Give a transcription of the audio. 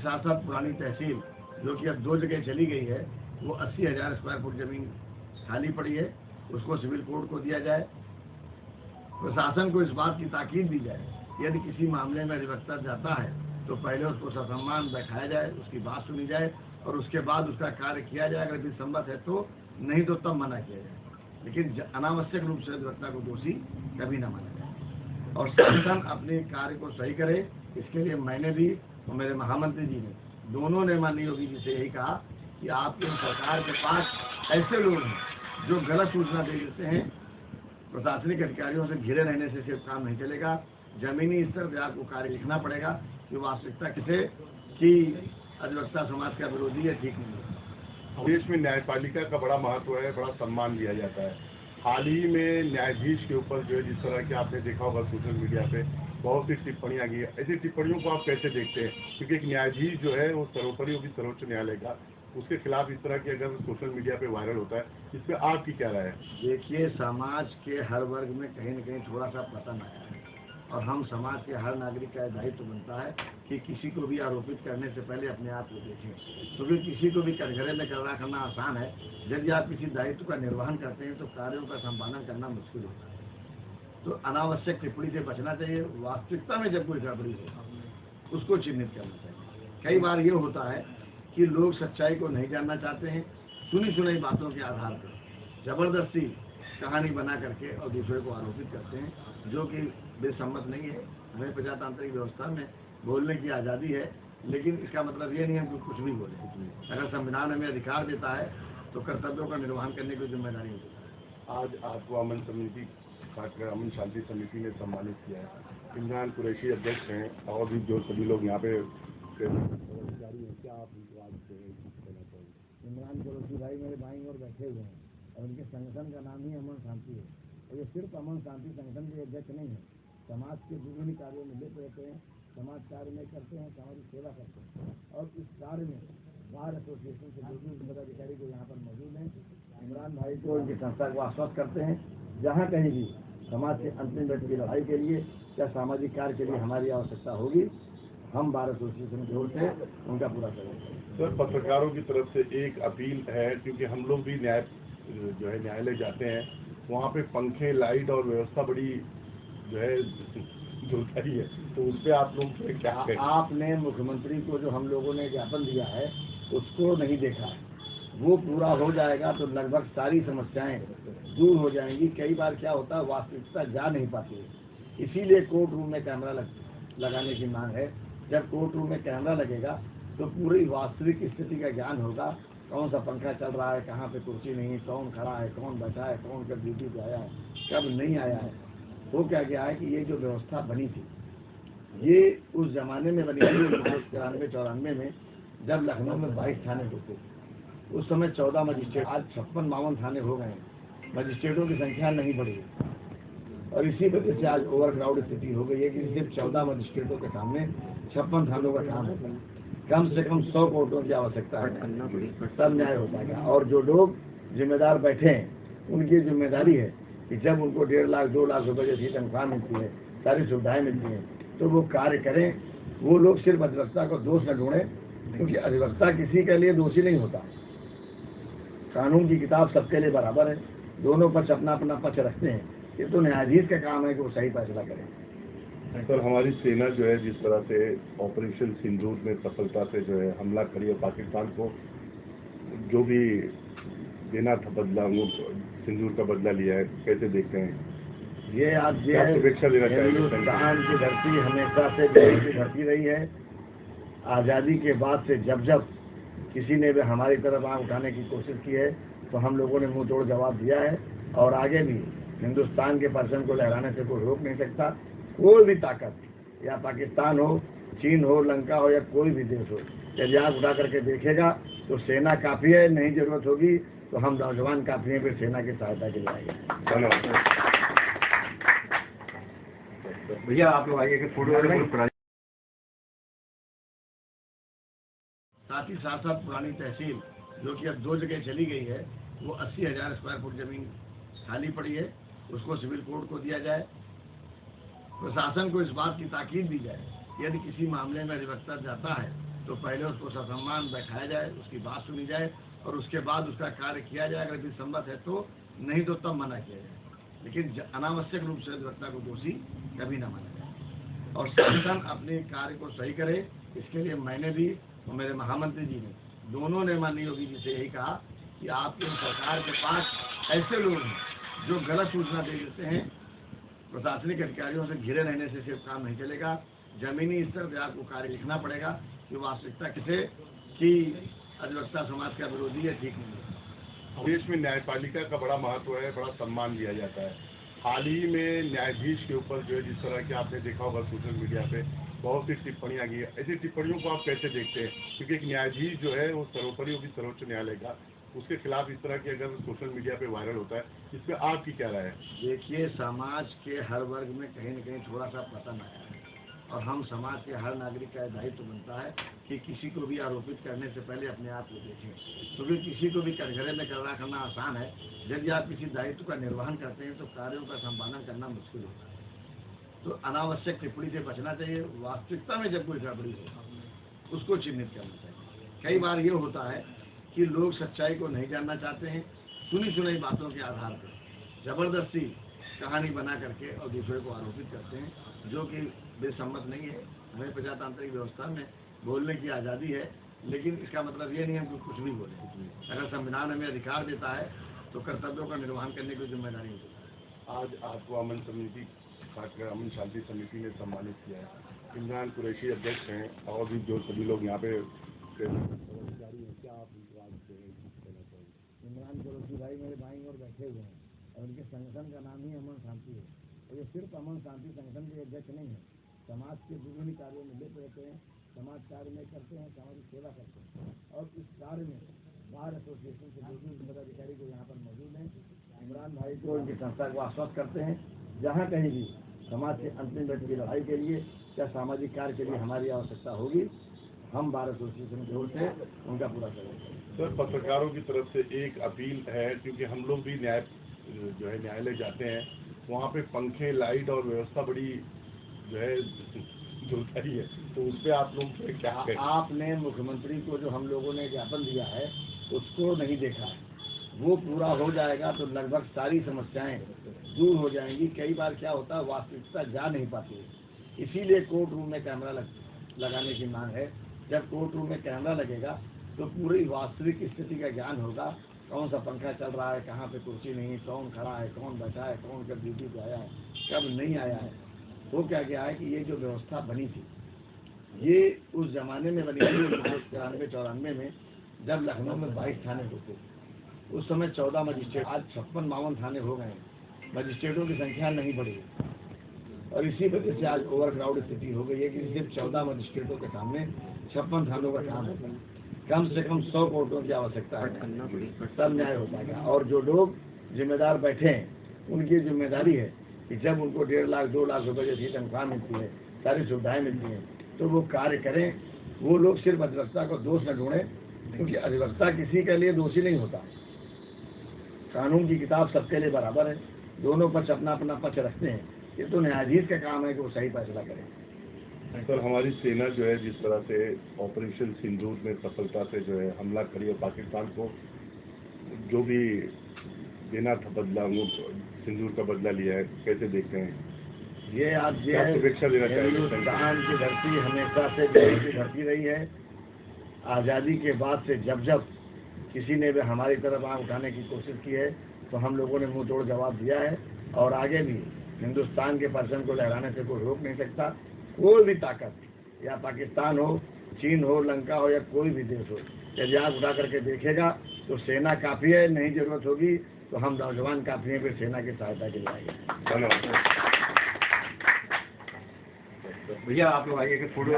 साथ साथ पुरानी तहसील जो कि अब 2 जगह चली गई है, वो 80,000 स्क्वायर फुट जमीन खाली पड़ी है, उसको सिविल कोर्ट को दिया जाए। प्रशासन को इस बात की ताकीद दी जाए, यदि किसी मामले में अधिवक्ता जाता है तो पहले उसको ससम्मान बैठाया जाए, उसकी बात सुनी जाए और उसके बाद उसका कार्य किया जाए। अगर भी संमत है तो, नहीं तो तब मना किया जाए, लेकिन अनावश्यक रूप से अधिवक्ता को दोषी कभी न माना जाए। और शासन अपने कार्य को सही करे, इसके लिए मैंने भी और मेरे महामंत्री जी ने, दोनों ने माननीय योगी जी से यही कहा कि आपकी सरकार के पास ऐसे लोग हैं जो गलत सूचना दे देते हैं। प्रशासनिक अधिकारियों से घिरे रहने से सिर्फ काम नहीं चलेगा, जमीनी स्तर पर आपको कार्य लिखना पड़ेगा कि वास्तविकता किसे कि अधिवक्ता समाज का विरोधी है, ठीक नहीं है। देश में न्यायपालिका का बड़ा महत्व है, बड़ा सम्मान दिया जाता है। हाल ही में न्यायाधीश के ऊपर जो है जिस तरह की आपने देखा होगा सोशल मीडिया पे बहुत सी टिप्पणियां की है, ऐसी टिप्पणियों को आप कैसे देखते हैं? क्योंकि एक न्यायाधीश जो है वो सर्वोपरि होगी सर्वोच्च न्यायालय का, उसके खिलाफ इस तरह की अगर सोशल मीडिया पे वायरल होता है, इस पर आपकी क्या राय है? देखिए, समाज के हर वर्ग में कहीं न कहीं थोड़ा सा पतन आया है और हम समाज के हर नागरिक का दायित्व बनता है कि किसी को भी आरोपित करने से पहले अपने आप को देखें, क्योंकि किसी को भी कटघरे में खड़ा करना आसान है। यदि आप किसी दायित्व का निर्वहन करते हैं तो कार्यों का संपादन करना मुश्किल होता है। तो अनावश्यक टिप्पणी से बचना चाहिए। वास्तविकता में जब कोई गड़बड़ी हो उसको चिन्हित करना चाहिए। कई बार ये होता है कि लोग सच्चाई को नहीं जानना चाहते हैं, सुनी सुनाई बातों के आधार पर जबरदस्ती कहानी बना करके और दूसरे को आरोपित करते हैं, जो कि बेसम्मत नहीं है। हमें प्रजातांत्रिक व्यवस्था में बोलने की आज़ादी है, लेकिन इसका मतलब ये नहीं है कि कुछ भी बोले। अगर संविधान हमें अधिकार देता है तो कर्तव्यों का निर्वहन करने की जिम्मेदारी होती है। आज आपको अमन समिति अमन शांति समिति ने सम्मानित किया है। इमरान कुरैशी अध्यक्ष हैं और भी जो सभी लोग यहाँ पे कर्मचारी हैं, क्या आप उनको आज कहना चाहिए? इमरान कुरैशी भाई मेरे भाई और बैठे हुए हैं और उनके संगठन का नाम ही अमन शांति है। और ये सिर्फ अमन शांति संगठन के अध्यक्ष नहीं है, समाज के विभिन्न कार्यों में लिप्त रहते हैं, समाज कार्य में करते हैं, सामाजिक सेवा करते हैं। और इस कार्य में बार एसोसिएशन से जो भी पदाधिकारी को यहाँ पर मौजूद हैं, इमरान भाई को उनकी संस्था को आश्वस्त करते हैं, जहाँ कहीं भी समाज के अंतिम व्यक्ति की लड़ाई के लिए या सामाजिक कार्य के लिए हमारी आवश्यकता होगी, हम बार एसोसिएशन की ओर से उनका पूरा करेंगे। सर, पत्रकारों की तरफ से एक अपील है, क्योंकि हम लोग भी न्यायालय जाते हैं, वहाँ पे पंखे, लाइट और व्यवस्था बड़ी जो है दुर्कारी है, तो उस पर आप लोग क्या कहें? आपने मुख्यमंत्री को जो हम लोगों ने ज्ञापन दिया है उसको नहीं देखा है। वो पूरा हो जाएगा तो लगभग सारी समस्याएं दूर हो जाएंगी। कई बार क्या होता है, वास्तविकता जा नहीं पाती है, इसीलिए कोर्ट रूम में कैमरा लगाने की मांग है। जब कोर्ट रूम में कैमरा लगेगा तो पूरी वास्तविक स्थिति का ज्ञान होगा, कौन सा पंखा चल रहा है, कहाँ पे कुर्सी नहीं, कौन खड़ा है, कौन बैठा है, कौन कब ड्यूटी पे आया है, कब नहीं आया है। वो क्या गया है कि ये जो व्यवस्था बनी थी ये उस जमाने में बनी थी 1993-94 में, जब लखनऊ में 22 थाने होते थे। उस समय 14 मजिस्ट्रेट, आज 56-52 थाने हो गए। मजिस्ट्रेटों की संख्या नहीं बढ़ी और इसी वजह से आज ओवरक्राउड स्थिति हो गई है कि सिर्फ 14 मजिस्ट्रेटों के सामने 56 थानों का काम होता है। कम से कम 100 कोर्टों की आवश्यकता है, तब न्याय हो पाएगा। और जो लोग जिम्मेदार बैठे हैं उनकी जिम्मेदारी है कि जब उनको 1.5 लाख 2 लाख रुपए जैसी तनख्वाह मिलती है, सारी सुविधाएं मिलती हैं, तो वो कार्य करें। वो लोग सिर्फ अधिवक्ता को दोष न ढूंढें, क्योंकि अधिवक्ता किसी के लिए दोषी नहीं होता। कानून की किताब सबके लिए बराबर है, दोनों पक्ष अपना अपना पक्ष रखते हैं। ये तो न्यायाधीश का काम है कि वो सही फैसला करें। सर, हमारी सेना जो है जिस तरह से ऑपरेशन सिंदूर में सफलता से जो है हमला करी और पाकिस्तान को जो भी देना था बदला, वो सिंदूर का बदला लिया है, कैसे देखते हैं? ये आज शुभेच्छा देना चाहिए। हिंदुस्तान की धरती हमेशा से देश की धरती रही है। आज़ादी के बाद से जब जब किसी ने भी हमारी तरफ आंख उठाने की कोशिश की है तो हम लोगों ने मुंह तोड़ जवाब दिया है, और आगे भी हिंदुस्तान के परचम को लहराने से कोई रोक नहीं सकता। कोई भी ताकत, या पाकिस्तान हो, चीन हो, लंका हो, या कोई भी देश हो, यदि आंख उठा करके देखेगा तो सेना काफी है। नहीं जरूरत होगी तो हम नौजवान काफी हैं, फिर सेना की सहायता के लिए आएंगे। धन्यवाद भैया, आप लोग आइए कि फोटो। साथ ही साथ साथ पुरानी तहसील जो कि अब 2 जगह चली गई है, वो 80,000 स्क्वायर फुट जमीन खाली पड़ी है, उसको सिविल कोर्ट को दिया जाए। प्रशासन को इस बात की ताकीद दी जाए, यदि किसी मामले में अधिवक्ता जाता है तो पहले उसको ससम्मान बैठाया जाए, उसकी बात सुनी जाए और उसके बाद उसका कार्य किया जाए। अगर भी सम्मत है तो, नहीं तो तब मना किया जाए, लेकिन अनावश्यक रूप से अधिवक्ता को दोषी कभी ना माना जाए। और संगठन अपने कार्य को सही करे, इसके लिए मैंने भी और मेरे महामंत्री जी ने, दोनों ने माननीय योगी जी से यही कहा कि आपकी सरकार के पास ऐसे लोग हैं जो गलत सूचना दे देते हैं। प्रशासनिक अधिकारियों से घिरे रहने से सिर्फ काम नहीं चलेगा, जमीनी स्तर पर आपको कार्य लिखना पड़ेगा कि वास्तविकता किसे कि अधिवक्ता समाज का विरोधी है, ठीक नहीं है। देश में न्यायपालिका का बड़ा महत्व है, बड़ा सम्मान दिया जाता है। हाल ही में न्यायाधीश के ऊपर जो है जिस तरह की आपने देखा होगा सोशल मीडिया पे बहुत सी टिप्पणियां की है, ऐसी टिप्पणियों को आप कैसे देखते हैं? क्योंकि एक न्यायाधीश जो है वो सर्वोपरि होगी सर्वोच्च न्यायालय का, उसके खिलाफ इस तरह की अगर सोशल मीडिया पे वायरल होता है, इस पर आपकी क्या राय है? देखिए, समाज के हर वर्ग में कहीं न कहीं थोड़ा सा पतन आया है और हम समाज के हर नागरिक का दायित्व बनता है कि किसी को भी आरोपित करने से पहले अपने आप को देखें, क्योंकि किसी को भी कटघरे में खड़ा करना आसान है। यदि आप किसी दायित्व का निर्वहन करते हैं तो कार्यों का संपादन करना मुश्किल होता है। तो अनावश्यक टिप्पणी से बचना चाहिए। वास्तविकता में जब कोई गड़बड़ी हो उसको चिन्हित करना चाहिए। कई बार ये होता है कि लोग सच्चाई को नहीं जानना चाहते हैं, सुनी सुनाई बातों के आधार पर जबरदस्ती कहानी बना करके और दूसरे को आरोपित करते हैं, जो कि बेसम्मत नहीं है। हमें प्रजातांत्रिक व्यवस्था में बोलने की आज़ादी है, लेकिन इसका मतलब ये नहीं है कि कुछ भी बोले। अगर संविधान हमें अधिकार देता है तो कर्तव्यों का निर्वहन करने की जिम्मेदारी होती है। आज आपको अमन समिति अमन शांति समिति ने सम्मानित किया है। इमरान कुरैशी अध्यक्ष हैं और भी जो सभी लोग यहाँ पे अधिकारी हैं, क्या आप उनको आज कहना चाहिए? इमरान कुरैशी भाई मेरे भाई और बैठे हुए हैं और उनके संगठन का नाम ही अमन शांति है। और ये सिर्फ अमन शांति संगठन के अध्यक्ष नहीं है, समाज के विभिन्न कार्यों में लिप्त रहते हैं, समाज कार्य में करते हैं, सामाजिक सेवा करते हैं और इस कार्य में बार एसोसिएशन से दूसरे पदाधिकारी को यहाँ पर मौजूद हैं। इमरान भाई को उनकी संस्था को आश्वस्त करते हैं, जहाँ कहीं भी समाज के अंतिम व्यक्ति की लड़ाई के लिए या सामाजिक कार्य के लिए हमारी आवश्यकता होगी, हम बार एसोसिएशन की ओर से उनका पूरा करेंगे। सर, पत्रकारों की तरफ से एक अपील है, क्योंकि हम लोग भी न्यायालय जाते हैं, वहाँ पे पंखे, लाइट और व्यवस्था बड़ी जो है दुर्कारी है, तो उस पर आप लोग क्या कहें? आपने मुख्यमंत्री को जो हम लोगों ने ज्ञापन दिया है उसको नहीं देखा है। वो पूरा हो जाएगा तो लगभग सारी समस्याएं दूर हो जाएंगी। कई बार क्या होता है, वास्तविकता जा नहीं पाती है, इसीलिए कोर्ट रूम में कैमरा लगाने की मांग है। जब कोर्ट रूम में कैमरा लगेगा तो पूरी वास्तविक स्थिति का ज्ञान होगा, कौन सा पंखा चल रहा है, कहाँ पे कुर्सी नहीं, कौन खड़ा है, कौन बैठा है, कौन कब ड्यूटी पे आया है, कब नहीं आया है। वो क्या गया है कि ये जो व्यवस्था बनी थी ये उस जमाने में बनी थी 1993-94 में, जब लखनऊ में 22 थाने होते, उस समय 14 मजिस्ट्रेट, आज 56-52 थाने हो गए। मजिस्ट्रेटों की संख्या नहीं बढ़ी और इसी वजह से आज ओवरक्राउड स्थिति हो गई है कि सिर्फ 14 मजिस्ट्रेटों के सामने 56 थानों का काम होता है। कम से कम 100 कोर्टों की आवश्यकता है, तब न्याय हो पाएगा। और जो लोग जिम्मेदार बैठे हैं उनकी जिम्मेदारी है कि जब उनको 1.5 लाख 2 लाख रुपए जैसी तनख्वाह मिलती है, सारी सुविधाएं मिलती हैं, तो वो कार्य करें। वो लोग सिर्फ अधिवक्ता को दोष न ढूंढें, क्योंकि अधिवक्ता किसी के लिए दोषी नहीं होता। कानून की किताब सबके लिए बराबर है, दोनों पक्ष अपना अपना पक्ष रखते हैं। ये तो न्यायाधीश का काम है कि वो सही फैसला करें। सर, हमारी सेना जो है जिस तरह से ऑपरेशन सिंदूर में सफलता से जो है हमला करी और पाकिस्तान को जो भी देना था बदला, वो सिंदूर का बदला लिया है, कैसे देखते हैं? ये आज शुभेच्छा देना चाहिए। हिंदुस्तान की धरती हमेशा से देश की धरती रही है। आज़ादी के बाद से जब जब किसी ने भी हमारी तरफ आँख उठाने की कोशिश की है तो हम लोगों ने मुंह तोड़ जवाब दिया है और आगे भी हिंदुस्तान के परचम को लहराने से कोई रोक नहीं सकता। कोई भी ताकत, या पाकिस्तान हो, चीन हो, लंका हो या कोई भी देश हो, यदि आँख उठा करके देखेगा तो सेना काफ़ी है, नहीं जरूरत होगी तो हम नौजवान काफ़ी हैं, फिर सेना की सहायता के लिए आएंगे। धन्यवाद। भैया आप लोग आइए कि फोटो